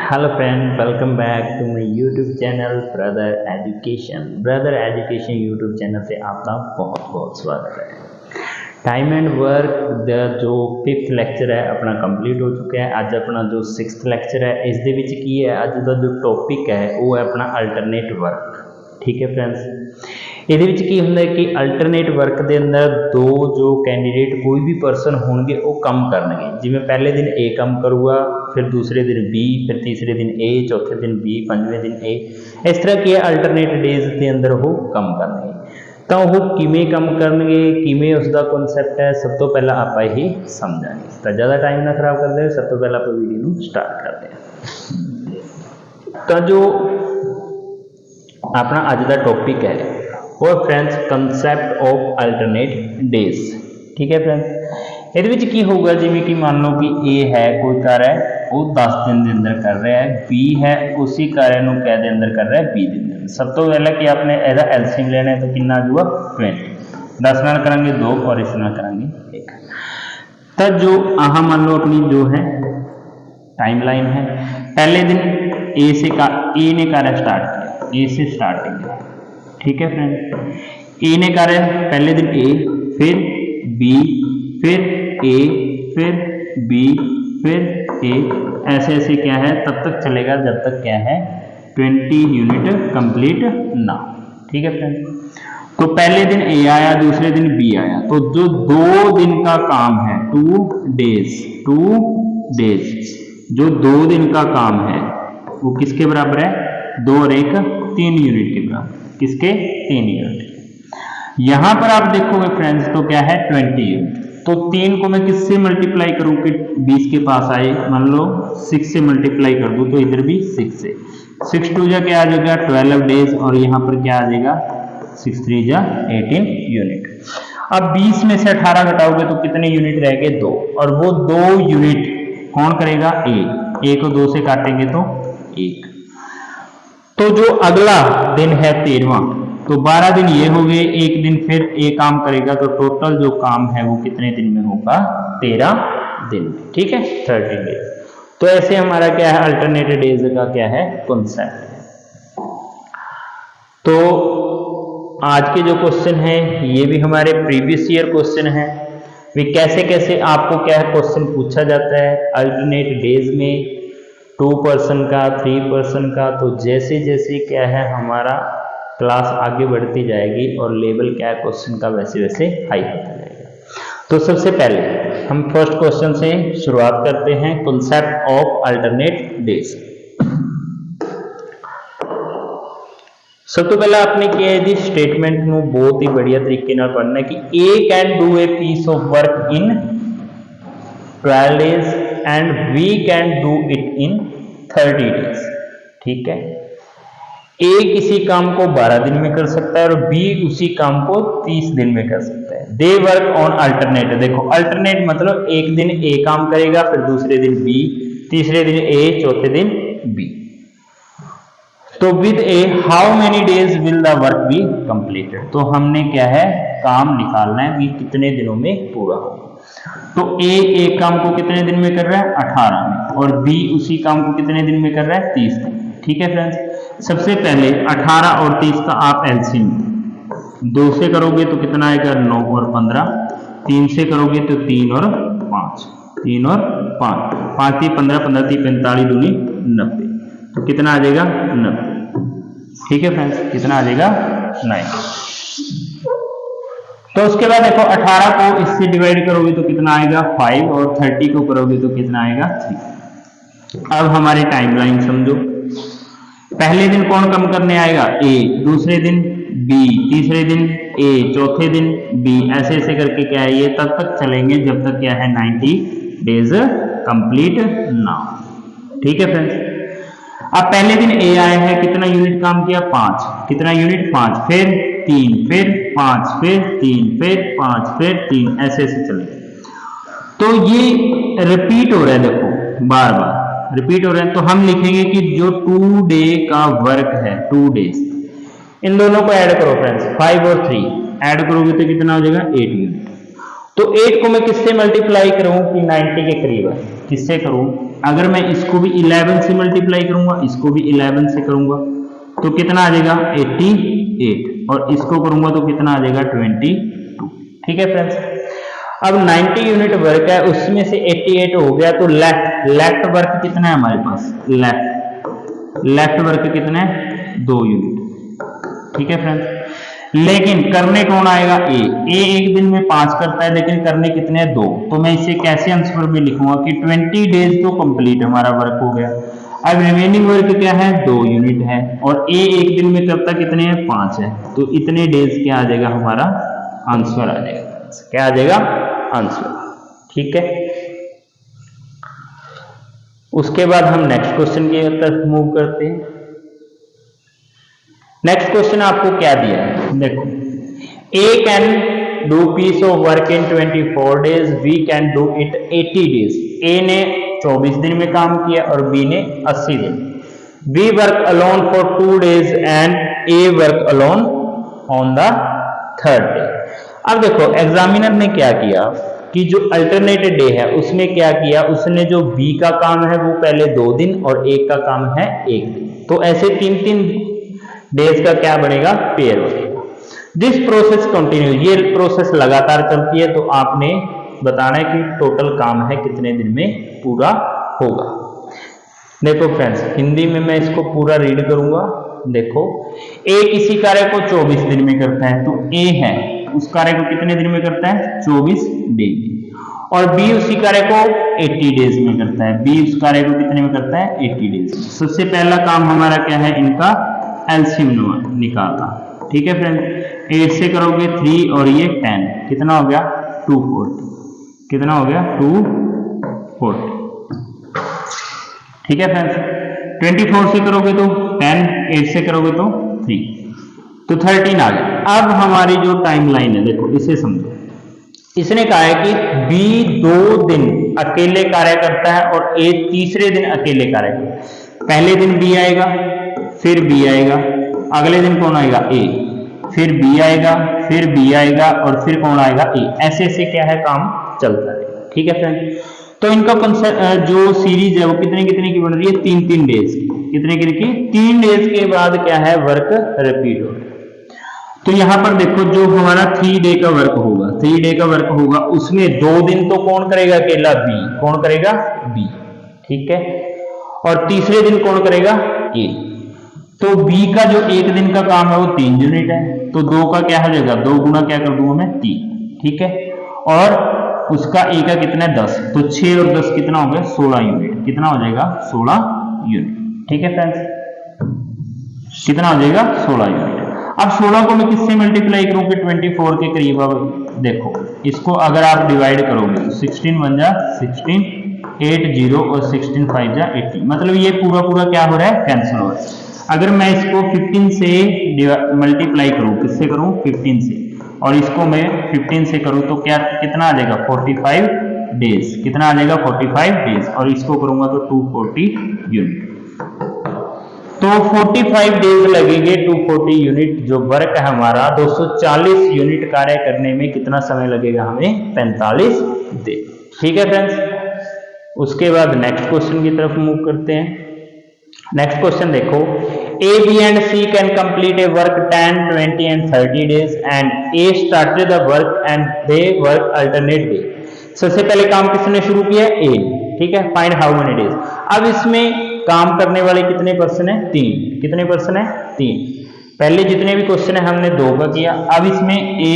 Hello friend, welcome back to my YouTube channel brother education YouTube channel से आपका बहुत बहुत स्वागत है। टाइम एंड वर्क दा जो 5th ਲੈਕਚਰ है अपना कंप्लीट हो चुका है। अज अपना जो 6th ਲੈਕਚਰ है इस दे विच की है, अज का जो टॉपिक है वो है अपना अल्टरनेट वर्क। ठीक है फ्रेंड्स, ਇਹਦੇ ਵਿੱਚ ਕੀ ਹੁੰਦਾ है कि अल्टरनेट वर्क के अंदर दो जो कैंडीडेट कोई भी परसन होंगे वो काम करनगे। जिवें पहले दिन ए काम करूगा, फिर दूसरे दिन बी, फिर तीसरे दिन ए, चौथे दिन बी, पंजवें दिन ए, इस तरह की अल्टरनेट डेज के अंदर वो काम करनगे। तो वो किमें काम करनगे, किमें उसका कॉन्सैप्ट है, सब तो पहला आप यही समझांगे। तो ज़्यादा टाइम ना खराब करते हुए सब तो पहला आप वीडियो को स्टार्ट करते हैं। तो जो अपना अज का टॉपिक है वो friends concept of alternate days. ठीक है फ्रेंड्स, ये होगा जिमें कि मान लो कि ए है कोई कार्य वो 10 दिन के अंदर कर रहा है, बी है उसी कार्य को कै दिन अंदर कर रहा है 20 दिन। सब तो पहले कि आपने एदा एलसीएम लेना है, तो कितना आ जाऊगा 20। 10 नाल करांगे 2 और इस नाल करांगे 1। तो जो आह मान लो अपनी जो है टाइमलाइन है, पहले दिन ए ने कार्य स्टार्ट किया, ए से स्टार्टिंग है। ठीक है फ्रेंड, ए ने कार्य पहले दिन ए, फिर बी, फिर ए, फिर बी, फिर ए, ऐसे ऐसे क्या है तब तक चलेगा जब तक क्या है 20 यूनिट कंप्लीट ना। ठीक है फ्रेंड, तो पहले दिन ए आया, दूसरे दिन बी आया, तो जो 2 दिन का काम है 2 डेज, जो 2 दिन का काम है वो किसके बराबर है? 2 और 1 3 यूनिट के बराबर। किसके? 3 यूनिट। यहां पर आप देखोगे फ्रेंड्स तो क्या है 20 यूनिट। तो 3 को मैं किससे मल्टीप्लाई करूं कि 20 के पास आए? मान लो 6 से मल्टीप्लाई कर दूं तो इधर भी 6 से। 6 2 जा क्या आ जाएगा 12 डेज, और यहां पर क्या आ जाएगा 6 3 जा 18 यूनिट। अब 20 में से 18 घटाओगे तो कितने यूनिट रह गए? 2, और वो 2 यूनिट कौन करेगा? ए को 2 से काटेंगे तो 1। तो जो अगला दिन है 13वां, तो 12 दिन ये हो गए, 1 दिन फिर ए काम करेगा, तो टोटल जो काम है वो कितने दिन में होगा? 13 दिन। ठीक है, 13 डेज। तो ऐसे हमारा क्या है अल्टरनेट डेज का क्या है कॉन्सेप्ट। तो आज के जो क्वेश्चन है ये भी हमारे प्रीवियस ईयर क्वेश्चन है। वे कैसे कैसे आपको क्या क्वेश्चन पूछा जाता है अल्टरनेट डेज में, 2 पर्सन का, 3 पर्सन का। तो जैसे जैसे क्या है हमारा क्लास आगे बढ़ती जाएगी और लेवल क्या है क्वेश्चन का वैसे वैसे हाई होता जाएगा। तो सबसे पहले हम फर्स्ट क्वेश्चन से शुरुआत करते हैं, कॉन्सेप्ट ऑफ अल्टरनेट डेज। सब तो पहले आपने क्या है स्टेटमेंट को बहुत ही बढ़िया तरीके नाल पढ़ना है कि A can do a piece of work in 12 days and we can do it in 30 days. ठीक है, ए किसी काम को 12 दिन में कर सकता है और बी उसी काम को 30 दिन में कर सकता है। They work on alternate. देखो अल्टरनेट मतलब एक दिन ए काम करेगा, फिर दूसरे दिन बी, तीसरे दिन ए, चौथे दिन बी। तो with A how many days will the work be completed. तो हमने क्या है काम निकालना है कि कितने दिनों में पूरा होगा। तो ए एक काम को कितने दिन में कर रहा है? 18 में, और बी उसी काम को कितने दिन में कर रहा है? 30 दिन। ठीक है फ्रेंड्स, सबसे पहले 18 और 30 का आप एलसीएम 2 से करोगे तो कितना आएगा? 9 और 15। 3 से करोगे तो 3 और 5, 3 और 5, 5 3 15, 15 3 45 दूनी 90। तो कितना आ जाएगा? 90। ठीक है फ्रेंड्स, कितना आ जाएगा? 9। तो उसके बाद देखो 18 को इससे डिवाइड करोगे तो कितना आएगा? 5, और 30 को करोगे तो कितना आएगा? 3। अब हमारी टाइमलाइन समझो। पहले दिन कौन कम करने आएगा? ए, दूसरे दिन बी, तीसरे दिन ए, चौथे दिन बी, ऐसे ऐसे करके क्या है ये तब तक चलेंगे जब तक क्या है 90 डेज कंप्लीट ना। ठीक है फ्रेंड्स, अब पहले दिन ए आया है, कितना यूनिट काम किया? 5। कितना यूनिट? 5, फिर 3, फिर 5, फिर 3, फिर 5, फिर 3, ऐसे ऐसे चलेगा। तो ये रिपीट हो रहा है, देखो बार बार रिपीट हो रहा है। तो हम लिखेंगे कि जो 2 डे का वर्क है 2 डेज, इन दोनों को ऐड करो फ्रेंड्स, 5 और 3 ऐड करोगे तो कितना हो जाएगा? 8 यूनिट। तो 8 को मैं किससे मल्टीप्लाई करूं कि 90 के करीब है, किससे करूं? अगर मैं इसको भी 11 से मल्टीप्लाई करूंगा, इसको भी 11 से करूंगा तो कितना आ जाएगा 88, और इसको करूंगा तो कितना आ जाएगा 22। ठीक है फ्रेंड्स, अब 90 यूनिट वर्क है, उसमें से 88 हो गया, तो लेफ्ट वर्क कितना है हमारे पास? लेफ्ट वर्क कितना है? 2 यूनिट। ठीक है फ्रेंड्स, लेकिन करने कौन आएगा? ए एक दिन में 5 करता है, लेकिन करने कितने हैं? 2। तो मैं इसे कैसे आंसर में लिखूंगा कि 20 डेज तो कंप्लीट हमारा वर्क हो गया। अब रिमेनिंग वर्क क्या है? 2 यूनिट है, और ए एक दिन में करता कितने हैं? 5 है, तो इतने डेज क्या आ जाएगा? हमारा आंसर आ जाएगा। क्या आ जाएगा? आंसर। ठीक है, उसके बाद हम नेक्स्ट क्वेश्चन की तरफ मूव करते हैं। नेक्स्ट क्वेश्चन आपको क्या दिया है? देखो, A can do piece of work in 24 days, B can do it 80 days. A ने 24 दिन में काम किया और बी ने 80 दिन। B work alone for 2 days and A work alone on the 3rd day. अब देखो, एग्जामिनर ने क्या किया कि जो अल्टरनेटेड डे है उसमें क्या किया, उसने जो बी का काम है वो पहले 2 दिन और ए का काम है 1 दिन, तो ऐसे 3-3 डेज का क्या बनेगा? पेयर बनेगा। दिस प्रोसेस कंटिन्यू, ये प्रोसेस लगातार चलती है, तो आपने बताना है कि टोटल काम है कितने दिन में पूरा होगा। देखो फ्रेंड्स, हिंदी में मैं इसको पूरा रीड करूंगा। देखो, ए किसी कार्य को 24 दिन में करता है, तो ए है उस कार्य को कितने दिन में करता है? 24 दिन। और बी उसी कार्य को 80 डेज में करता है, बी उस कार्य को कितने में करता है? 80 डेज में। सबसे पहला काम हमारा क्या है? इनका एलसीएम निकालना। ठीक है फ्रेंड, 8 से करोगे 3 और ये 10, कितना हो गया? 240। कितना हो गया? 240। ठीक है फ्रेंड्स, 24 से करोगे तो 10, 8 से करोगे तो 3, तो 13 आ गया। अब हमारी जो टाइमलाइन है, देखो इसे समझो। इसने कहा है कि बी 2 दिन अकेले कार्य करता है और ए तीसरे दिन अकेले कार्य करता है। पहले दिन बी आएगा, फिर बी आएगा, अगले दिन कौन आएगा? ए, फिर बी आएगा, फिर बी आएगा, और फिर कौन आएगा? ए। ऐसे ऐसे क्या है? काम चलता है। ठीक है फ्रेंड, तो इनका जो सीरीज है वो कितने कितने की बन रही है? 3-3 डेज की। कितने की? 3 डेज के बाद क्या है? वर्क रिपीट हो। तो यहां पर देखो, जो हमारा 3 डे का वर्क होगा, 3 डे का वर्क होगा, उसमें 2 दिन तो कौन करेगा? अकेला बी। कौन करेगा? बी। ठीक है, और तीसरे दिन कौन करेगा? ए। तो बी का जो 1 दिन का काम है वो 3 यूनिट है, तो 2 का क्या हो जाएगा? 2 गुना क्या कर दूंगा मैं? 3। ठीक है, और उसका ए का कितना है? 10, तो 6 और 10 कितना हो गया? 16 यूनिट। कितना हो जाएगा? 16 यूनिट। ठीक है फ्रेंड्स, कितना हो जाएगा? 16 यूनिट। अब 16 को मैं किससे मल्टीप्लाई करूं कि 24 के करीब? अब देखो, इसको अगर आप डिवाइड करोगे तो 16 1 जा 16, 8 0 और 16 5 जा 80, मतलब ये पूरा पूरा क्या हो रहा है? कैंसिल हो रहा है। अगर मैं इसको 15 से मल्टीप्लाई करूं, किससे करूं? 15 से, और इसको मैं 15 से करूं तो क्या कितना आ जाएगा? 45 डेज। कितना आ जाएगा? 45 डेज, और इसको करूंगा तो 240 यूनिट। तो 45 डेज लगेंगे 240 यूनिट। जो वर्क है हमारा 240 यूनिट कार्य करने में कितना समय लगेगा? हमें 45 दिन। ठीक है फ्रेंड्स, उसके बाद नेक्स्ट क्वेश्चन की तरफ मूव करते हैं। नेक्स्ट क्वेश्चन देखो, A, B and C can complete a work 10, 20 and 30 days and A started the work and they work alternate day। सबसे पहले काम किसने शुरू किया? A। ठीक है, फाइंड हाउ मेनी डेज। अब इसमें काम करने वाले कितने पर्सन है? 3। कितने पर्सन है? 3। पहले जितने भी क्वेश्चन है हमने 2 का किया, अब इसमें A,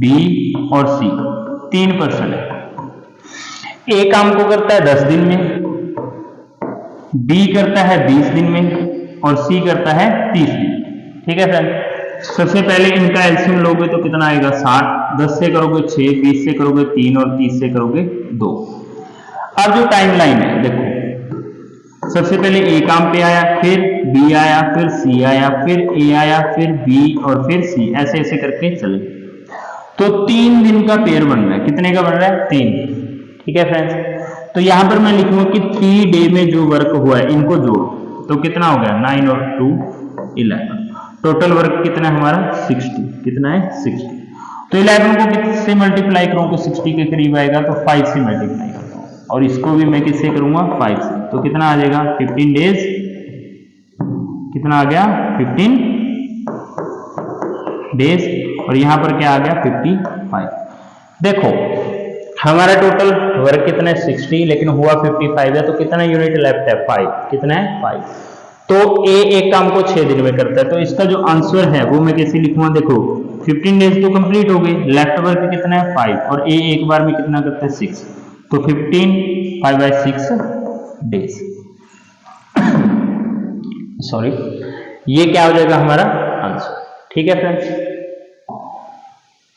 B और C 3 पर्सन है। A काम को करता है 10 दिन में, B करता है 20 दिन में, और C करता है 30 दिन। ठीक है फ्रेंड, सबसे पहले इनका एलसीएम लोगे तो कितना आएगा? 60। 10 से करोगे 6, 20 से करोगे 3 और 30 से करोगे 2। अब जो टाइमलाइन है देखो, सबसे पहले ए काम पे आया, फिर बी आया, फिर सी आया, फिर ए आया, फिर बी और फिर सी, ऐसे ऐसे करके चले। तो 3 दिन का पेयर बन रहा है। कितने का बन रहा है? 3। ठीक है फ्रेंड्स, तो यहां पर मैं लिखूंगा कि 3 डे में जो वर्क हुआ है इनको जोड़, तो कितना हो गया? 9 और 2 11। टोटल वर्क कितना है हमारा? 60। कितना है? 60। तो 11 को किससे मल्टीप्लाई करूं तो 60 के करीब आएगा, तो 5 से मल्टीप्लाई करता हूं, और इसको भी मैं किससे करूंगा 5 से, तो कितना आ जाएगा 15 डेज, कितना आ गया 15 डेज, और यहां पर क्या आ गया 55। देखो हमारा टोटल वर्क कितना है 60, लेकिन हुआ 55 है, तो कितना यूनिट लेफ्ट है 5, कितना है 5। तो ए एक काम को 6 दिन में करता है, तो इसका जो आंसर है वो मैं कैसे लिखूंगा, देखो 15 डेज तो कंप्लीट हो गए, लेफ्ट वर्क कितना है 5, और ए एक बार में कितना करता है 6, तो 15 5/6 डेज सॉरी, ये क्या हो जाएगा हमारा आंसर। ठीक है फ्रेंड्स,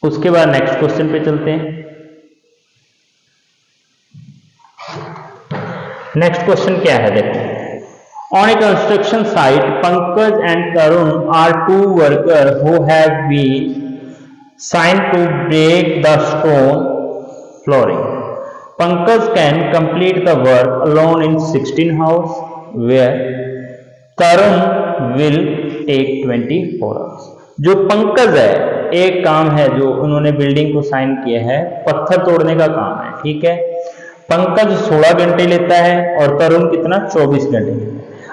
उसके बाद नेक्स्ट क्वेश्चन पे चलते हैं। नेक्स्ट क्वेश्चन क्या है, देखो on a construction site Pankaj and Tarun are 2 worker who have been sign to break the stone flooring. Pankaj can complete the work alone in 16 hours where Tarun will take 24 hours. जो पंकज है, एक काम है जो उन्होंने बिल्डिंग को साइन किया है, पत्थर तोड़ने का काम है, ठीक है। पंकज 16 घंटे लेता है और तरुण कितना 24 घंटे लेता है।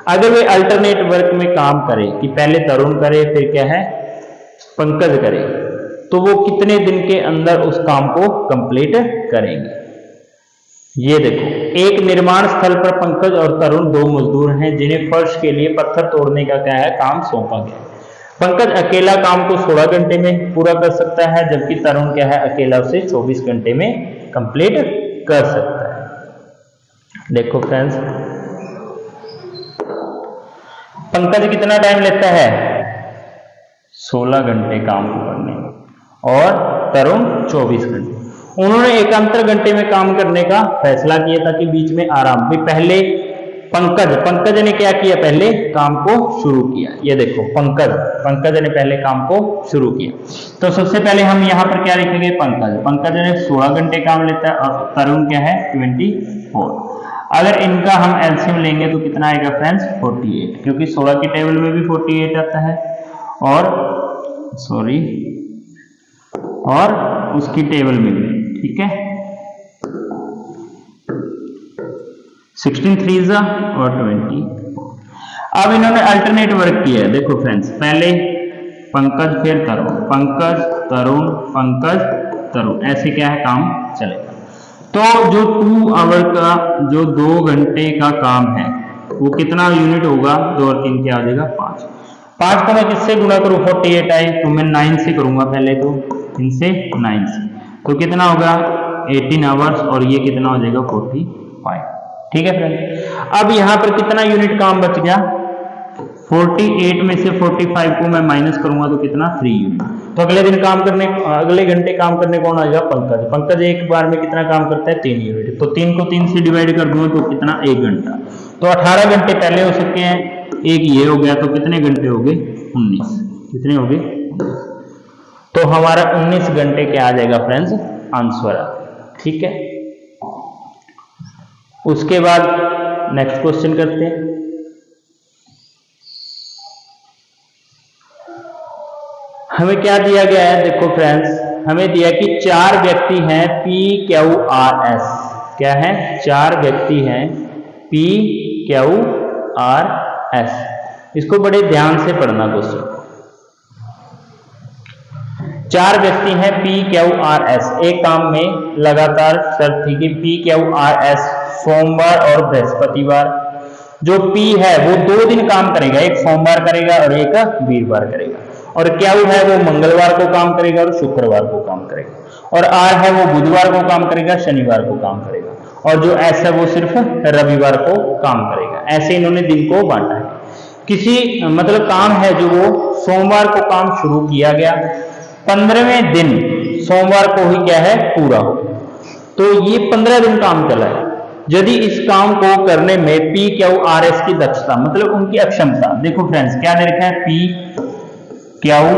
अगर वे अल्टरनेट वर्क में काम करे कि पहले तरुण करे फिर क्या है पंकज करे, तो वो कितने दिन के अंदर उस काम को कंप्लीट करेंगे। ये देखो, एक निर्माण स्थल पर पंकज और तरुण 2 मजदूर हैं जिन्हें फर्श के लिए पत्थर तोड़ने का क्या है काम सौंपा गया। पंकज अकेला काम को 16 घंटे में पूरा कर सकता है, जबकि तरुण क्या है अकेला उसे 24 घंटे में कंप्लीट कर सकता है। देखो फ्रेंड्स, पंकज कितना टाइम लेता है 16 घंटे काम को करने में, और तरुण 24 घंटे। उन्होंने एकांतर घंटे में काम करने का फैसला किया ताकि बीच में आराम भी। पहले पंकज ने क्या किया, पहले काम को शुरू किया। ये देखो पंकज ने पहले काम को शुरू किया। तो सबसे पहले हम यहाँ पर क्या लिखेंगे, पंकज ने 16 घंटे काम लेता है और तरुण क्या है 24। अगर इनका हम एलसीएम लेंगे तो कितना आएगा फ्रेंड्स 48, क्योंकि 16 की टेबल में भी 48 आता है और उसकी टेबल में भी, ठीक है 16 3 और 20। अब इन्होंने अल्टरनेट वर्क किया है। देखो फ्रेंड्स, पहले पंकज फिर तरुण ऐसे क्या है काम चलेगा। तो जो 2 आवर का जो 2 घंटे का काम है वो कितना यूनिट होगा, 2 और 3 क्या आ जाएगा 5 को मैं किससे गुणा करूं 48 आए, तो मैं 9 से करूंगा पहले, तो इनसे 9 से, तो कितना होगा 18 आवर्स, और ये कितना हो जाएगा 45। ठीक है फ्रेंड, अब यहां पर कितना यूनिट काम बच गया 48 में से 45 को मैं माइनस करूंगा तो कितना 3 यूनिट। तो अगले घंटे काम करने कौन आ जाएगा पंकज एक बार में कितना काम करता है 3 यूनिट, तो 3 को 3 से डिवाइड कर दूंगा तो कितना 1 घंटा, तो 18 घंटे पहले हो सकते हैं, एक ये हो गया, तो कितने घंटे हो गए 19, कितने हो गए, तो हमारा 19 घंटे क्या आ जाएगा फ्रेंड्स आंसर। ठीक है, उसके बाद नेक्स्ट क्वेश्चन करते हैं। हमें क्या दिया गया है, देखो फ्रेंड्स हमें दिया कि 4 व्यक्ति हैं PQRS, क्या है 4 व्यक्ति हैं PQRS, इसको बड़े ध्यान से पढ़ना क्वेश्चन। 4 व्यक्ति हैं PQRS, एक काम में लगातार शर्त थी कि PQRS सोमवार और बृहस्पतिवार, जो P है वो 2 दिन काम करेगा, एक सोमवार करेगा और एक वीरवार करेगा, और Q है वो मंगलवार को काम करेगा और शुक्रवार को काम करेगा, और R है वो बुधवार को काम करेगा शनिवार को काम करेगा, और जो S है वो सिर्फ रविवार को काम करेगा। ऐसे इन्होंने दिन को बांटा है। किसी मतलब काम है जो वो सोमवार को काम शुरू किया गया, 15वें दिन सोमवार को ही क्या है पूरा हो, तो ये 15 दिन काम चला है। यदि इस काम को करने में PQRS की दक्षता मतलब उनकी अक्षमता, देखो फ्रेंड्स क्या दे रखा है PQR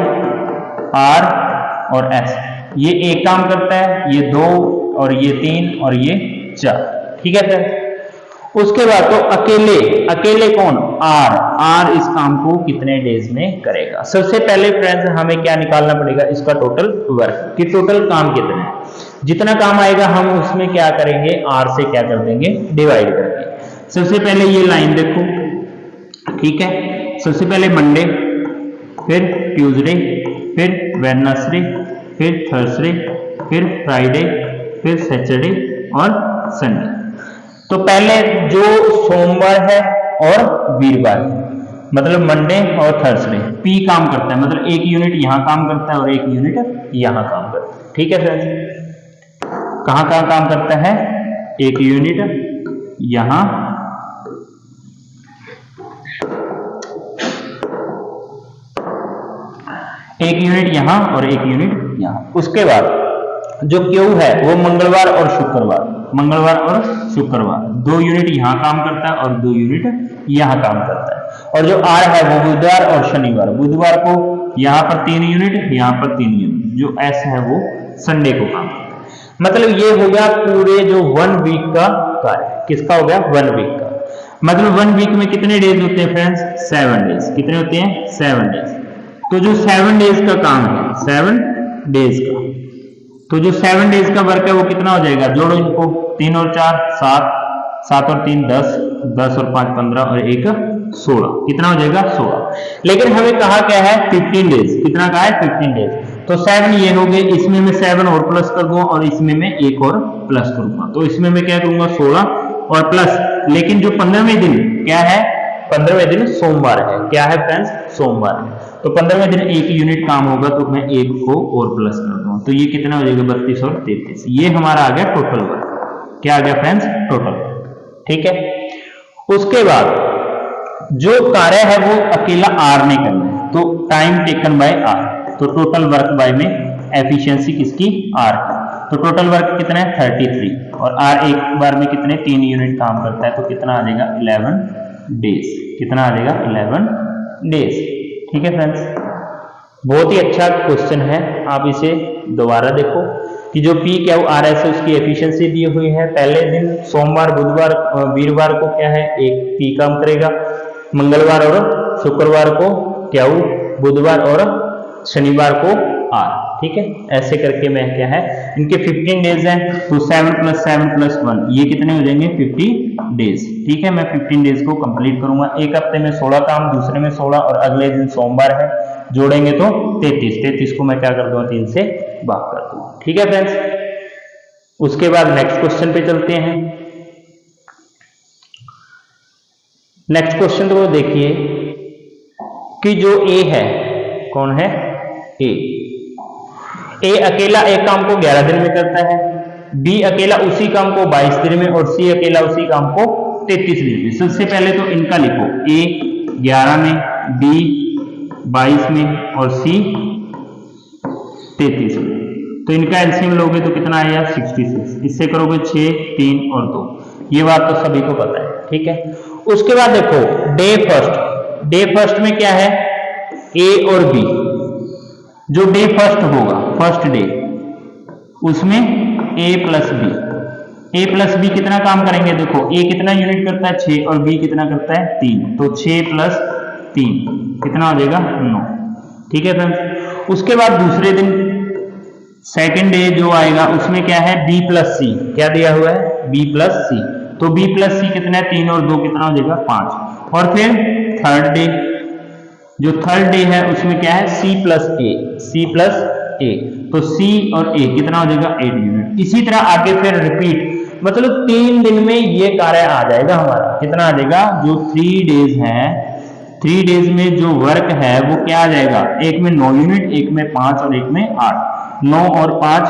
और S, ये एक काम करता है, ये 2 और ये 3 और ये 4, ठीक है फ्रेंड्स। उसके बाद तो अकेले अकेले कौन, आर इस काम को कितने डेज में करेगा। सबसे पहले फ्रेंड्स हमें क्या निकालना पड़ेगा, इसका टोटल वर्क कि टोटल काम कितना है। जितना काम आएगा हम उसमें क्या करेंगे, आर से क्या कर देंगे, डिवाइड करेंगे। सबसे पहले ये लाइन देखो, ठीक है। सबसे पहले मंडे, फिर ट्यूसडे, फिर वेडनेसडे, फिर थर्सडे, फिर फ्राइडे, फिर सैटरडे और संडे। तो पहले जो सोमवार है और वीरवार, मतलब मंडे और थर्सडे, पी काम करता है, मतलब एक यूनिट यहां काम करता है और एक यूनिट यहां काम करता है। ठीक है फ्रेंड्स, कहां कहां काम करता है, एक यूनिट यहां एक यूनिट यहां और एक यूनिट यहां। उसके बाद जो क्यू है वो मंगलवार और शुक्रवार 2 यूनिट यहां काम करता है और 2 यूनिट यहां काम करता है। और जो आर है वो बुधवार और शनिवार, बुधवार को यहां पर 3 यूनिट, यहां पर 3 यूनिट। जो एस है वो संडे को काम करता है। मतलब ये हो गया पूरे जो 1 वीक का कार्य। किसका हो गया, 1 वीक का। मतलब 1 वीक में कितने डेज होते हैं फ्रेंड्स, 7 डेज। कितने होते हैं, 7 डेज। तो जो 7 डेज का काम है, 7 डेज का, तो जो 7 डेज का वर्क है वो कितना हो जाएगा, जोड़ो इनको, 3 और 4 7, 7 और 3 10, 10 और 5 15 और 1 16। कितना हो जाएगा, 16। लेकिन हमें कहा क्या है, 15 डेज। कितना कहा है, 15 डेज। तो 7 ये हो गए, इसमें मैं 7 और प्लस कर दूंगा और इसमें मैं 1 और प्लस करूंगा। तो इसमें मैं क्या करूंगा, 16 और प्लस। लेकिन जो 15वें दिन क्या है, 15वें दिन सोमवार है। क्या है फ्रेंड्स, सोमवार है। तो 15वें दिन 1 यूनिट काम होगा तो मैं 1 को और प्लस कर दूंगा। तो ये कितना हो जाएगा, 32 और 33। ये हमारा आ गया टोटल वर्क। क्या आ गया फ्रेंड्स, टोटल। ठीक है। उसके बाद जो कार्य है वो अकेला आर ने करना है, तो टाइम टेकन बाय आर। तो टोटल वर्क बाय में एफिशिएंसी किसकी, आर की। तो टोटल वर्क कितना है, 33। और आर एक बार में कितने, 3 यूनिट काम करता है। तो कितना आ जाएगा, 11 डेज। कितना आ जाएगा, 11 डेज। ठीक है फ्रेंड्स, बहुत ही अच्छा क्वेश्चन है। आप इसे दोबारा देखो कि जो पी क्या वो आर एस है, उसकी एफिशिएंसी दी हुई है। पहले दिन सोमवार बुधवार वीरवार को क्या है, एक पी काम करेगा। मंगलवार और शुक्रवार को क्या, बुधवार और शनिवार को आर। ठीक है, ऐसे करके मैं क्या है, इनके 15 डेज हैं। तो 7 + 7 + 1 ये कितने हो जाएंगे, 50 डेज। ठीक है, मैं 15 डेज को कंप्लीट करूंगा। एक हफ्ते में 16 काम, दूसरे में 16 और अगले दिन सोमवार है, जोड़ेंगे तो 33। 33 को मैं क्या कर दूंगा, 3 से भाग कर दूंगा। ठीक है फ्रेंड्स, उसके बाद नेक्स्ट क्वेश्चन पे चलते हैं। नेक्स्ट क्वेश्चन तो वो देखिए कि जो ए है, कौन है, ए अकेला एक काम को 11 दिन में करता है, बी अकेला उसी काम को 22 दिन में और सी अकेला उसी काम को 33 दिन में। सबसे पहले तो इनका लिखो, ए 11 में, बी 22 में और सी 33 में। तो इनका एलसीएम लोगे तो कितना आएगा, 66। इससे करोगे 6 3 और 2। ये बात तो सभी को पता है। ठीक है, उसके बाद देखो डे फर्स्ट में क्या है, ए और बी। जो डे फर्स्ट होगा, फर्स्ट डे, उसमें ए प्लस बी कितना काम करेंगे। देखो ए कितना यूनिट करता है, 6 और बी कितना करता है, 3। तो 6 + 3 कितना हो जाएगा, 9। ठीक है फ्रेंड्स, उसके बाद दूसरे दिन सेकेंड डे जो आएगा उसमें क्या है, बी प्लस सी। क्या दिया हुआ है, बी प्लस सी। तो बी प्लस सी कितना है, 3 और 2 कितना हो जाएगा, 5। और फिर थर्ड डे, जो थर्ड डे है उसमें क्या है, सी प्लस ए। तो सी और ए कितना हो जाएगा, 8 यूनिट। इसी तरह आगे फिर रिपीट, मतलब 3 दिन में ये कार्य आ जाएगा हमारा। कितना आ जाएगा, जो 3 डेज है, 3 डेज में जो वर्क है वो क्या आ जाएगा, एक में 9 यूनिट, एक में 5 और एक में 8। 9 और 5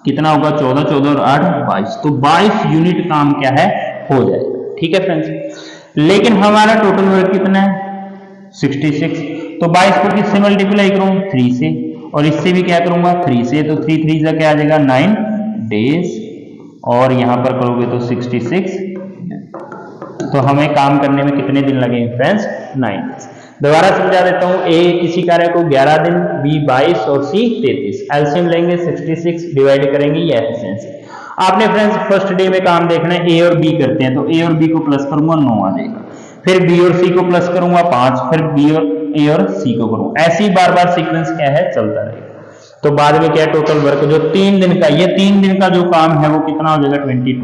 कितना होगा, 14, 14 और 8 22। तो 22 यूनिट काम क्या है, हो जाएगा। ठीक है फ्रेंड्स, लेकिन हमारा टोटल वर्क कितना है, 66। तो 22 को किससे मल्टीप्लाई करूं, 3 से, और इससे भी क्या करूंगा, 3 से। तो 3 3 से क्या आ जाएगा, 9 डेज। और यहां पर करोगे तो 66। तो हमें काम करने में कितने दिन लगेंगे फ्रेंड्स, 9 डेज। दोबारा समझा देता हूं, ए किसी कार्य को 11 दिन, बी 22 और सी 33। एलसीएम लेंगे 66, डिवाइड करेंगे, ये एफिशिएंसी। आपने फ्रेंड्स फर्स्ट डे में काम देखना है, ए और बी करते हैं तो ए और बी को प्लस करूंगा 9 आ जाएगा, फिर बी और सी को प्लस करूंगा 5, फिर बी और ए और सी को करूंगा, ऐसे ही बार बार सीक्वेंस क्या है चलता रहेगा। तो बाद में क्या है टोटल वर्क जो 3 दिन का, ये 3 दिन का जो काम है वो कितना हो जाएगा 22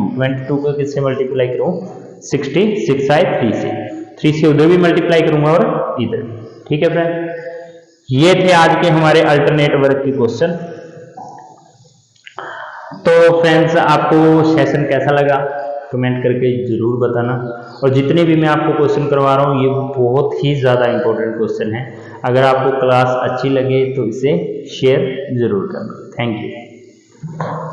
को किससे मल्टीप्लाई करूं 66 आए 3 से उधर भी मल्टीप्लाई करूंगा और इधर, ठीक है फ्रेंड। ये थे आज के हमारे अल्टरनेट वर्क के क्वेश्चन। तो फ्रेंड्स आपको सेशन कैसा लगा कमेंट करके जरूर बताना, और जितने भी मैं आपको क्वेश्चन करवा रहा हूँ ये बहुत ही ज़्यादा इंपॉर्टेंट क्वेश्चन है। अगर आपको क्लास अच्छी लगे तो इसे शेयर जरूर करना। Thank you.